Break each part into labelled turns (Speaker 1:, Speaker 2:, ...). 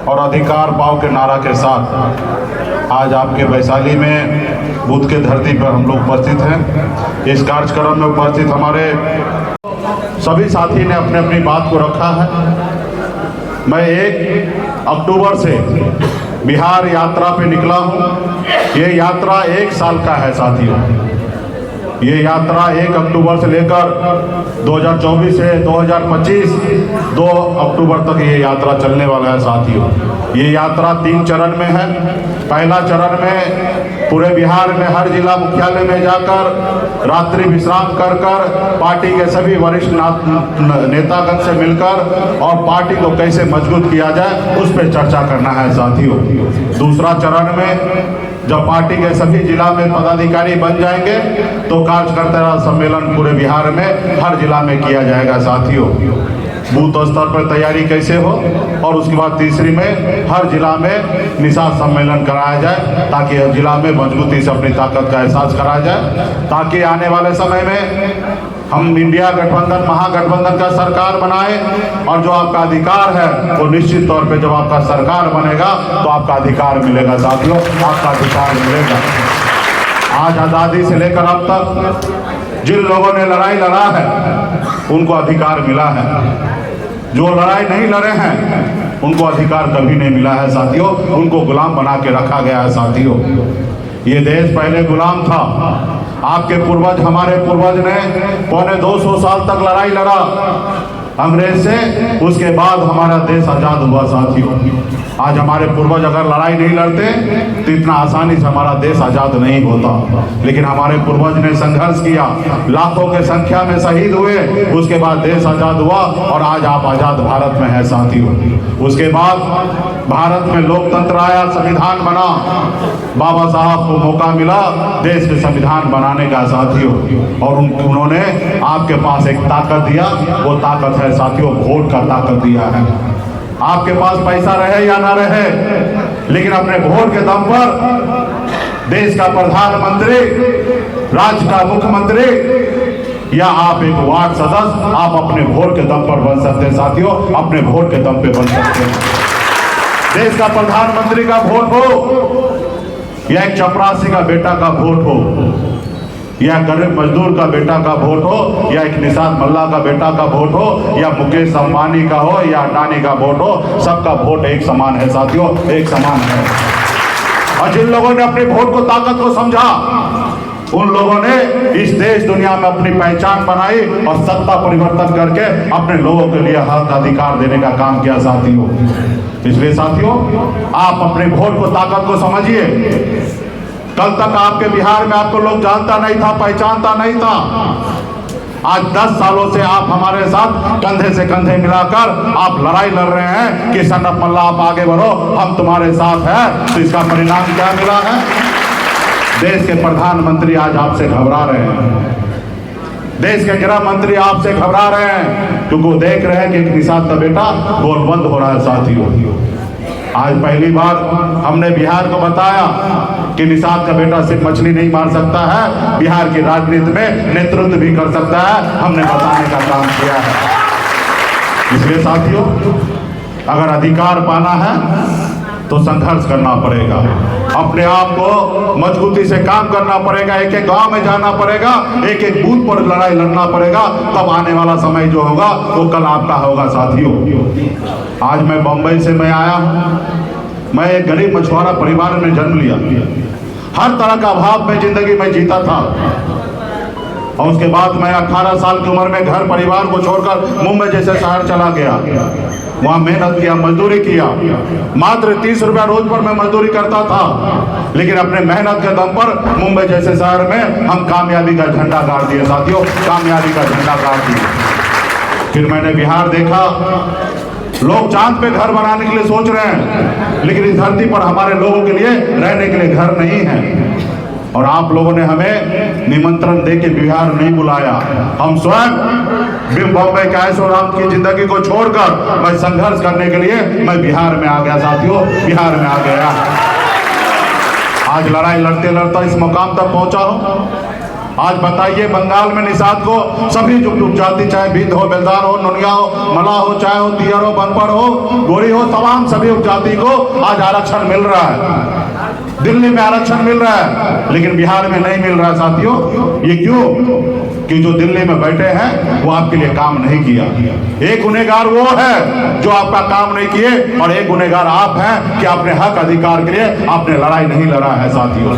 Speaker 1: और अधिकार पाओ के नारा के साथ आज आपके वैशाली में बुद्ध के धरती पर हम लोग उपस्थित हैं। इस कार्यक्रम में उपस्थित हमारे सभी साथी ने अपने अपनी बात को रखा है। मैं 1 अक्टूबर से बिहार यात्रा पे निकला हूँ। ये यात्रा 1 साल का है साथियों। ये यात्रा 1 अक्टूबर से लेकर 2024 से 2025 2 अक्टूबर तक ये यात्रा चलने वाला है साथियों। ये यात्रा 3 चरण में है। पहला चरण में पूरे बिहार में हर जिला मुख्यालय में जाकर रात्रि विश्राम कर पार्टी के सभी वरिष्ठ नेतागण से मिलकर और पार्टी को कैसे मजबूत किया जाए उस पर चर्चा करना है साथियों। दूसरा चरण में जब पार्टी के सभी जिला में पदाधिकारी बन जाएंगे तो कार्यकर्ता सम्मेलन पूरे बिहार में हर जिला में किया जाएगा साथियों। बूथ स्तर पर तैयारी कैसे हो और उसके बाद तीसरी में हर जिला में निषाद सम्मेलन कराया जाए ताकि हर जिला में मजबूती से अपनी ताकत का एहसास कराया जाए, ताकि आने वाले समय में हम इंडिया गठबंधन महागठबंधन का सरकार बनाए और जो आपका अधिकार है वो निश्चित तौर पे जब आपका सरकार बनेगा तो आपका अधिकार मिलेगा साथियों, आपका अधिकार मिलेगा। आज आज़ादी से लेकर अब तक जिन लोगों ने लड़ाई लड़ा है उनको अधिकार मिला है, जो लड़ाई नहीं लड़े हैं उनको अधिकार कभी नहीं मिला है साथियों। उनको गुलाम बना के रखा गया है साथियों। ये देश पहले गुलाम था। आपके पूर्वज हमारे पूर्वज ने 250 साल तक लड़ाई लड़ा अंग्रेज से, उसके बाद हमारा देश आजाद हुआ साथियों। आज हमारे पूर्वज अगर लड़ाई नहीं लड़ते तो इतना आसानी से हमारा देश आजाद नहीं होता, लेकिन हमारे पूर्वज ने संघर्ष किया, लाखों के संख्या में शहीद हुए, उसके बाद देश आजाद हुआ और आज आप आजाद भारत में हैं साथियों। उसके बाद भारत में लोकतंत्र आया, संविधान बना, बाबा साहब को मौका मिला देश के संविधान बनाने का साथियों, और उन्होंने आपके पास एक ताकत दिया, वो ताकत है साथियों वोट का ताकत दिया है। आपके पास पैसा रहे या ना रहे, लेकिन अपने वोट के दम पर देश का प्रधानमंत्री, राज्य का मुख्यमंत्री या आप एक वार्ड सदस्य आप अपने वोट के दम पर बन सकते हैं साथियों, अपने वोट के दम पे बन सकते हैं। देश का प्रधानमंत्री का वोट हो या एक चपरासी का बेटा का वोट हो या गरीब मजदूर का बेटा का वोट हो या एक निषाद मल्ला का बेटा का वोट हो या मुकेश अंबानी का हो या अडानी का वोट हो, सबका वोट एक समान है साथियों, एक समान है। और जिन लोगों ने अपने वोट को ताकत को समझा उन लोगों ने इस देश दुनिया में अपनी पहचान बनाई और सत्ता परिवर्तन करके अपने लोगों के लिए हक अधिकार देने का काम किया साथियों। इसलिए साथियों आप अपने वोट को ताकत को समझिए। कल तक आपके बिहार में आपको लोग जानता नहीं था, पहचानता नहीं था। आज 10 सालों से आप हमारे साथ कंधे से कंधे मिलाकर आप लड़ाई लड़ रहे हैं कि सन्नत मल्ला आप आगे बढ़ो, हम तुम्हारे साथ हैं। तो इसका परिणाम क्या मिला है? देश के प्रधानमंत्री आज आपसे घबरा रहे हैं, देश के गृह मंत्री आपसे घबरा रहे हैं, क्योंकि वो देख रहे हैं कि एक निषाद का बेटा गोलबंद हो रहा है साथियों। आज पहली बार हमने बिहार को बताया कि निषाद का बेटा सिर्फ मछली नहीं मार सकता है, बिहार की राजनीति में नेतृत्व भी कर सकता है, हमने बताने का काम किया है। इसलिए साथियों अगर अधिकार पाना है तो संघर्ष करना पड़ेगा, अपने आप को मजबूती से काम करना पड़ेगा, एक एक गांव में जाना पड़ेगा, एक एक बूथ पर लड़ाई लड़ना पड़ेगा, तब आने वाला समय जो होगा वो कल आपका होगा साथियों। आज मैं बम्बई से मैं आया हूँ। मैं एक गरीब मछुआरा परिवार में जन्म लिया, हर तरह का अभाव में जिंदगी में जीता था, और उसके बाद मैं 18 साल की उम्र में घर परिवार को छोड़कर मुंबई जैसे शहर चला गया। वहाँ मेहनत किया, मजदूरी किया, मात्र 30 रुपया रोज पर मैं मजदूरी करता था, लेकिन अपने मेहनत के दम पर मुंबई जैसे शहर में हम कामयाबी का झंडा गाड़ दिए साथियों, कामयाबी का झंडा गाड़ दिए। फिर मैंने बिहार देखा, लोग चांद पे घर बनाने के लिए सोच रहे हैं, लेकिन इस धरती पर हमारे लोगों के लिए रहने के लिए घर नहीं है। और आप लोगों ने हमें निमंत्रण देके बिहार नहीं बुलाया। हम स्वयं बॉम्बे के ऐशोआराम की जिंदगी को छोड़कर मैं संघर्ष करने के लिए मैं बिहार में आ गया साथियों, बिहार में आ गया। आज लड़ाई लड़ते लड़ते इस मुकाम तक पहुंचा हूं। आज बताइए, बंगाल में निषाद को सभी जो उपजाति, चाहे बिंद हो, बेलदार हो, नुनिया हो, मला हो, चाहे हो तियर हो, बनपड़ हो, गोरी हो, तमाम सभी उपजाति को आज आरक्षण मिल रहा है। दिल्ली में आरक्षण मिल रहा है, लेकिन बिहार में नहीं मिल रहा है साथियों। ये क्यों? कि जो दिल्ली में बैठे हैं वो आपके लिए काम नहीं किया। एक गुनहगार वो है जो आपका काम नहीं किए, और एक गुनहगार आप हैं कि अपने हक अधिकार के लिए आपने लड़ाई नहीं लड़ा है साथियों।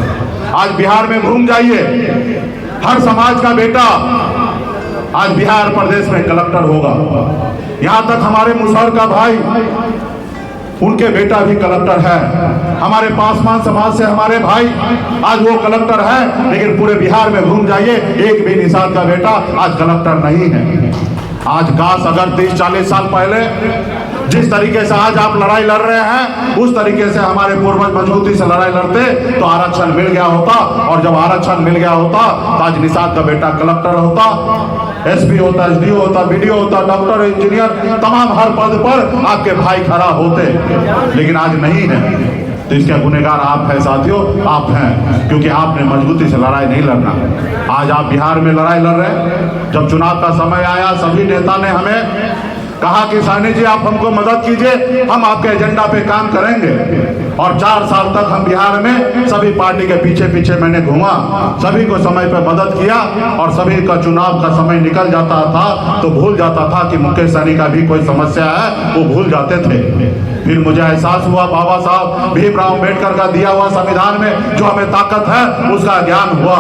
Speaker 1: आज बिहार में घूम जाइए, हर समाज का बेटा आज बिहार प्रदेश में कलेक्टर होगा। यहां तक हमारे मुसहर का भाई, उनके बेटा भी कलेक्टर है। हमारे पासवान समाज से हमारे भाई आज वो कलेक्टर है, लेकिन पूरे बिहार में घूम जाइए, एक भी निषाद का बेटा आज कलेक्टर नहीं है। आज काश अगर 30-40 साल पहले जिस तरीके से आज आप लड़ाई लड़ रहे हैं, उस तरीके से हमारे पूर्वज मजबूती से लड़ाई लड़ते तो आरक्षण मिल गया होता। और जब आरक्षण मिल गया होता तो आज निषाद का बेटा कलेक्टर होता, एसपी होता, एसडीओ होता, बीडीओ होता, डॉक्टर, इंजीनियर, तमाम हर पद पर आपके भाई खड़ा होते, लेकिन आज नहीं है। तो इसके गुनहगार आप हैं साथियों, आप हैं, क्योंकि आपने मजबूती से लड़ाई नहीं लड़ना। आज आप बिहार में लड़ाई लड़ रहे हैं। जब चुनाव का समय आया, सभी नेता ने हमें कहा कि साहनी जी आप हमको मदद कीजिए, हम आपके एजेंडा पे काम करेंगे। और 4 साल तक हम बिहार में सभी पार्टी के पीछे पीछे मैंने घूमा, सभी को समय पे मदद किया, और सभी का चुनाव का समय निकल जाता था तो भूल जाता था कि मुकेश सहनी का भी कोई समस्या है, वो भूल जाते थे। फिर मुझे एहसास हुआ बाबा साहब भीमराव अम्बेडकर का दिया हुआ संविधान में जो हमें ताकत है, उसका ज्ञान हुआ।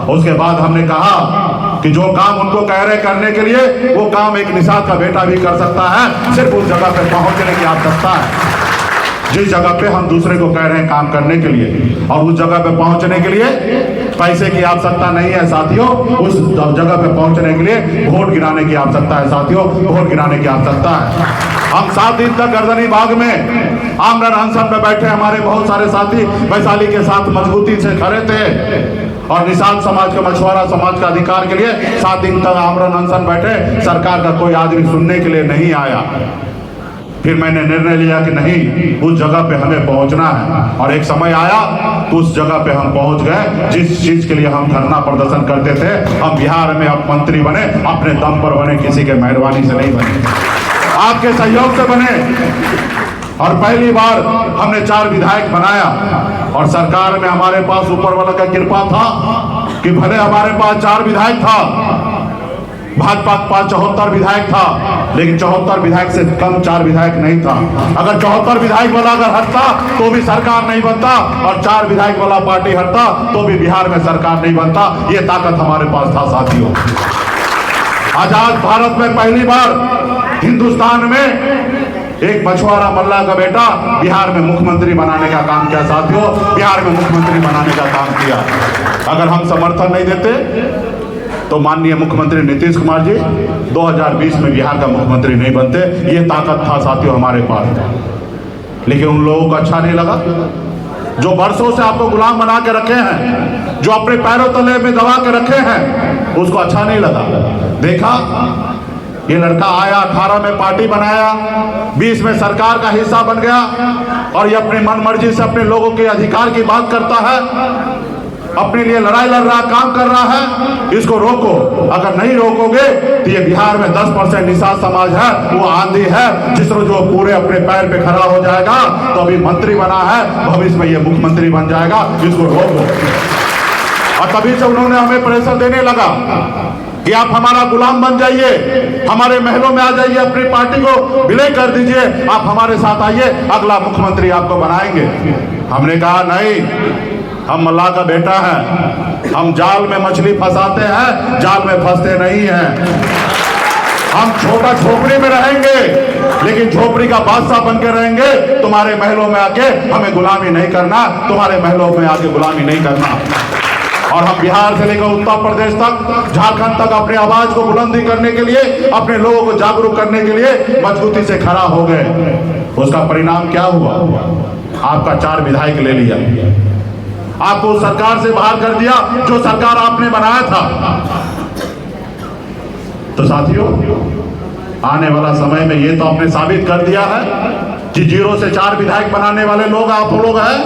Speaker 1: उसके बाद हमने कहा कि जो काम उनको कह रहे करने के लिए, वो काम एक निषाद का बेटा भी कर सकता है, सिर्फ उस जगह पे पहुंचने की आवश्यकता है जिस जगह पे हम दूसरे को कह रहे हैं काम करने के लिए। और उस जगह पे पहुंचने के लिए पैसे की आवश्यकता नहीं है साथियों, उस जगह पे पहुंचने के लिए वोट गिराने की आवश्यकता है साथियों, वोट गिराने की आवश्यकता है। हम 7 दिन तक गर्दनी बाग में आमरण अनशन में बैठे, हमारे बहुत सारे साथी वैशाली के साथ मजबूती से खड़े थे, और निषाद समाज के, मछुआरा समाज का अधिकार के लिए 7 दिन तक आमरण अनशन बैठे। सरकार का कोई आदमी सुनने के लिए नहीं आया। फिर मैंने निर्णय लिया कि नहीं, उस जगह पे हमें पहुंचना है, और एक समय आया तो उस जगह पे हम पहुंच गए। जिस चीज के लिए हम धरना प्रदर्शन करते थे, हम बिहार में अब मंत्री बने, अपने दम पर बने, किसी के मेहरबानी से नहीं बने, आपके सहयोग से बने। और पहली बार हमने 4 विधायक बनाया, और सरकार में हमारे पास ऊपर वाला का कृपा था कि भले हमारे पास 4 विधायक था, भाजपा के पास 74 विधायक था, लेकिन 74 विधायक से कम 4 विधायक नहीं था। अगर 74 विधायक वाला अगर हटता तो भी सरकार नहीं बनता, और 4 विधायक वाला पार्टी हटता तो भी बिहार में सरकार नहीं बनता। ये ताकत हमारे पास था साथियों। आजाद भारत में पहली बार हिंदुस्तान में एक मछुआरा मल्ला का बेटा बिहार में मुख्यमंत्री बनाने का काम किया साथियों, बिहार में मुख्यमंत्री बनाने का काम किया। अगर हम समर्थन नहीं देते तो माननीय मुख्यमंत्री नीतीश कुमार जी 2020 में बिहार का मुख्यमंत्री नहीं बनते। ये ताकत था साथियों हमारे पास, लेकिन उन लोगों को अच्छा नहीं लगा जो वर्षों से आपको गुलाम बना के रखे हैं, जो अपने पैरों तले में दबा के रखे हैं, उसको अच्छा नहीं लगा। देखा ये लड़का आया, 18 में पार्टी बनाया, 20 में सरकार का हिस्सा बन गया, और ये अपनी मन मर्जी से अपने लोगों के अधिकार की बात करता है, अपने लिए लड़ाई लड़ रहा, काम कर रहा है। इसको रोको, अगर नहीं रोकोगे तो ये बिहार में 10% निषाद समाज है, वो आंधी है जिसको जो पूरे अपने पैर पे खड़ा हो जाएगा। तो अभी मंत्री बना है, भविष्य में ये मुख्यमंत्री बन जाएगा, इसको रोको। और तभी से उन्होंने हमें प्रेशर देने लगा कि आप हमारा गुलाम बन जाइए, हमारे महलों में आ जाइए, अपनी पार्टी को विलय कर दीजिए, आप हमारे साथ आइए, अगला मुख्यमंत्री आपको बनाएंगे। हमने कहा नहीं, हम मल्लाह का बेटा है, हम जाल में मछली फंसाते हैं, जाल में फंसते नहीं हैं। हम छोटा झोपड़ी में रहेंगे, लेकिन झोपड़ी का बादशाह बन के रहेंगे। तुम्हारे महलों में आके हमें गुलामी नहीं करना, तुम्हारे महलों में आके गुलामी नहीं करना। और हम बिहार से लेकर उत्तर प्रदेश तक, झारखंड तक अपनी आवाज को बुलंदी करने के लिए, अपने लोगों को जागरूक करने के लिए मजबूती से खड़ा हो गए। उसका परिणाम क्या हुआ? आपका 4 विधायक ले लिया, आपको सरकार से बाहर कर दिया जो सरकार आपने बनाया था। तो साथियों, आने वाला समय में ये तो आपने साबित कर दिया है कि 0 से 4 विधायक बनाने वाले लोग आप लोग हैं।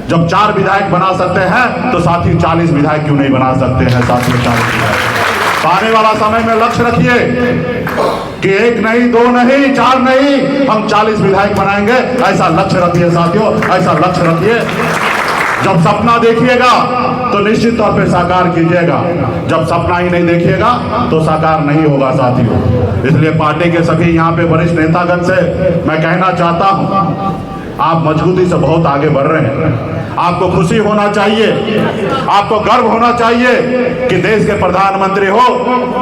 Speaker 1: जब 4 विधायक बना सकते हैं तो साथी 40 विधायक क्यों नहीं बना सकते हैं साथियों? 40 विधायक। आने वाला समय में लक्ष्य रखिए कि 1 नहीं, 2 नहीं, 4 नहीं, हम 40 विधायक बनाएंगे। ऐसा लक्ष्य रखिए साथियों, ऐसा लक्ष्य रखिए। जब सपना देखिएगा तो निश्चित तौर पे साकार कीजिएगा, जब सपना ही नहीं देखिएगा तो साकार नहीं होगा साथियों। इसलिए पार्टी के सभी यहाँ पे वरिष्ठ नेतागण से मैं कहना चाहता हूँ, आप मजबूती से बहुत आगे बढ़ रहे हैं। आपको खुशी होना चाहिए, आपको गर्व होना चाहिए कि देश के प्रधानमंत्री हो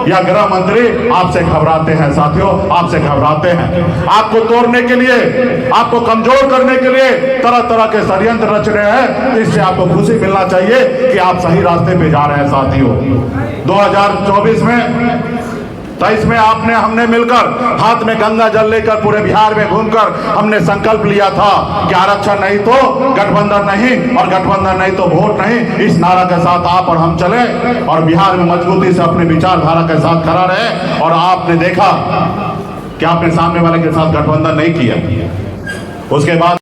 Speaker 1: या गृह मंत्री आपसे घबराते हैं साथियों, आपसे घबराते हैं। आपको तोड़ने के लिए, आपको कमजोर करने के लिए तरह तरह के षड्यंत्र रच रहे हैं। इससे आपको खुशी मिलना चाहिए कि आप सही रास्ते पे जा रहे हैं साथियों। 2024 में 23 में हमने मिलकर हाथ में गंगा जल लेकर पूरे बिहार में घूमकर हमने संकल्प लिया था कि आरक्षण नहीं तो गठबंधन नहीं, और गठबंधन नहीं तो वोट नहीं। इस नारा के साथ आप और हम चले और बिहार में मजबूती से अपने विचारधारा के साथ खड़ा रहे। और आपने देखा कि आपने सामने वाले के साथ गठबंधन नहीं किया। उसके बाद